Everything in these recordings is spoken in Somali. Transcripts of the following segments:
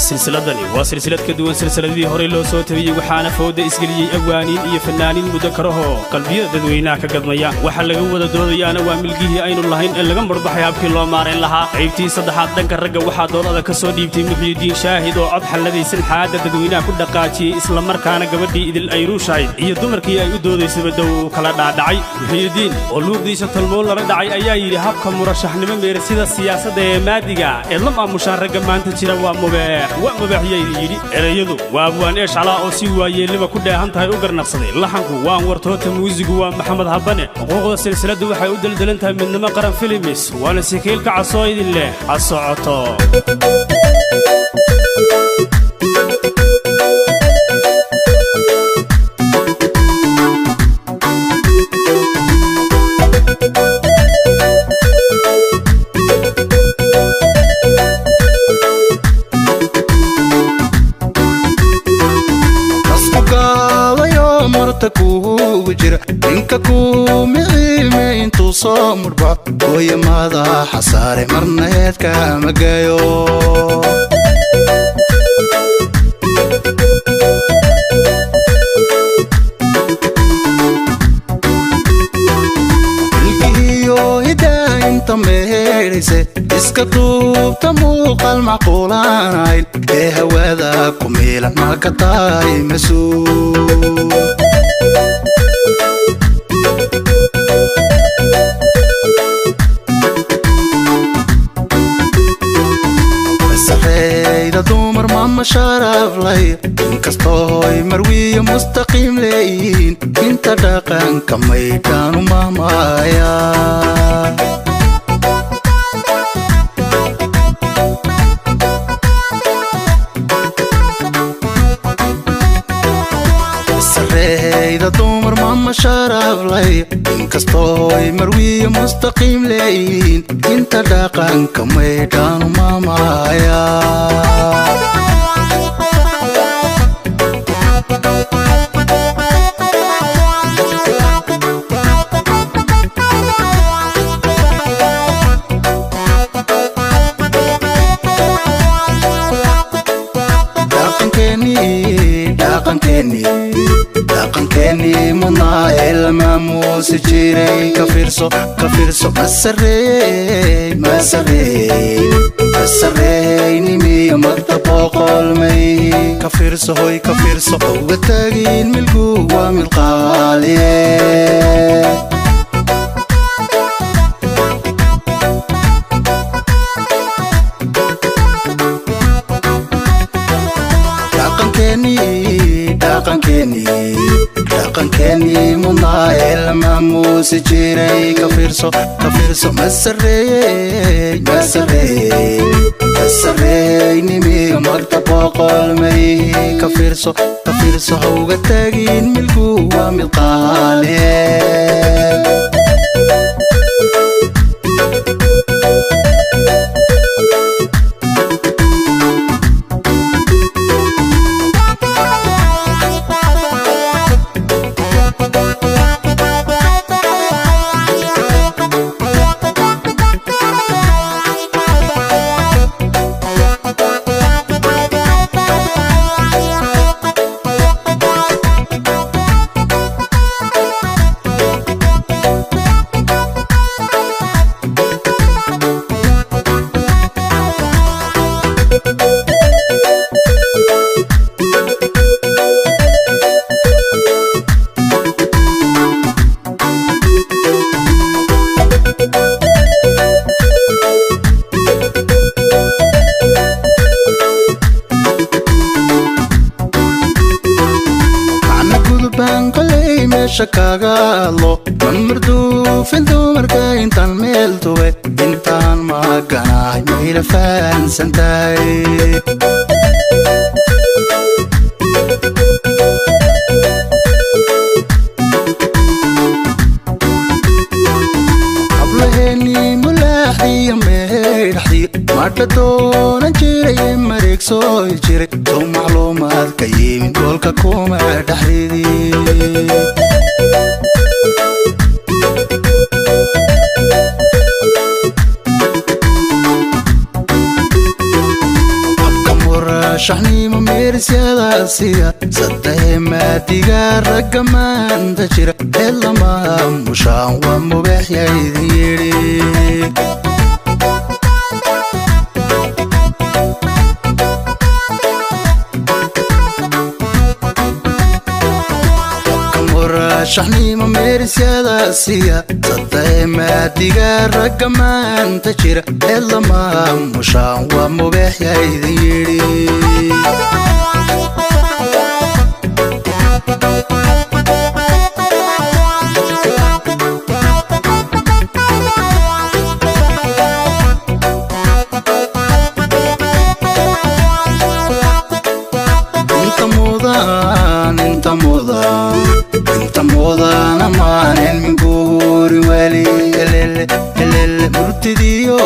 silsiladani waa silsilad ka duwan silsiladii hore loo soo tabiyay waxaana fooda isgeliyay awaaniin iyo fanaaniin mudakaraho qalbiyada dadweynaha ka gadmaya waxa laga wada doodayaana waa milgihii aynu lahayn ee laga marbaxay habkii loo maareyn lahaa qaybtii saddexaad dhanka ragga waxaa doonada ka soo dhiibtay Muxyidiin Shaahid oo cod xalladaysan xaada dadweynaha ku dhaqaajiyay isla markaana gabadhii idil ay ruushayd iyo dumarkii ay u doodaysay badow kala dhaadhacay Muxyidiin oo luuqdiisa talmoon la dhacay ayaa yiri habka murashaxnimo meersida siyaasadda ee maadiga ee la maamusha ragga maanta jira waa mubaaxiyay yiri erayadu waa abwaan eeshala oo si waayeelnimo ku dheehan tahay u garnaqsaday laxanku waan wartoota muusigu waa Maxamed Habane xuquuqda silsiladu waxay u daldalan tahay midnimo qaran films waana sikiil ka casoo idin leh asocoto inka ku miciime intuu soo mudhba hooyamada xasaare marneedka magayo ilkiyo hidaa inta meedhayse iska duubta muuqal macquulaanayn ee hawada ku miilan ma ka tahay mas-uul dumar mama sharaf lay inkastooy marwiyo mustaqiim leeyihiin inta dhaqanka maydhaanu maamaya sareyda dumar mama sharaf lay inkastooy marwiyo mustaqiim leeyihiin inta dhaqanka maydhaanu maamaya dhaqankeeni mudnaa ee la maamuusi jiray ka fiirso masareey nimiyo magta boqolmay ka fiirso hoy ka fiirso uga taagin milgu waa mid qaaliye dhaqankeeni mudnaa ee la maamuusi jiray ka fiirso masareey nimiyo magta boqolmay ka fiirso hauga taagin milgu waa mid qaaliye shakagaalo mamarduufin dumarka intaan meel tube intaan maganahay mayla fahansantahay hablaheeni mulaaxiyo meedhaxdiyo madha doonan jiray mareegsooy jiray sow macluumaad ka yimid goolka kuma dhexridii شحني مميرسيادا سيا صدق ما تجار كمان تشير إلا ما مشان ومبيح يديري شحني مميرسيادا سيا صدق ما تجار كمان تشير إلا ما مشان ومبيح يديري انت موضان امان من قوري ولي مرتديو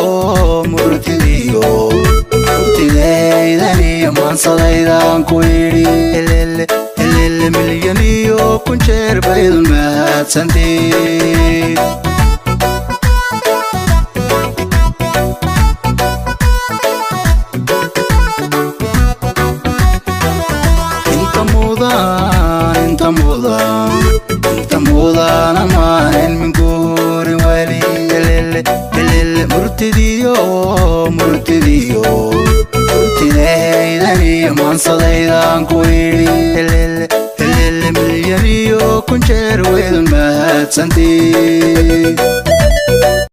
مرتديداني امان صديدان كويري مليونيو كنشير بيض المهات سنتي انت موضان امان من قوري ولي مرتديداني امان صديدان كويري مليونيو كنشير بيض المهات سنتي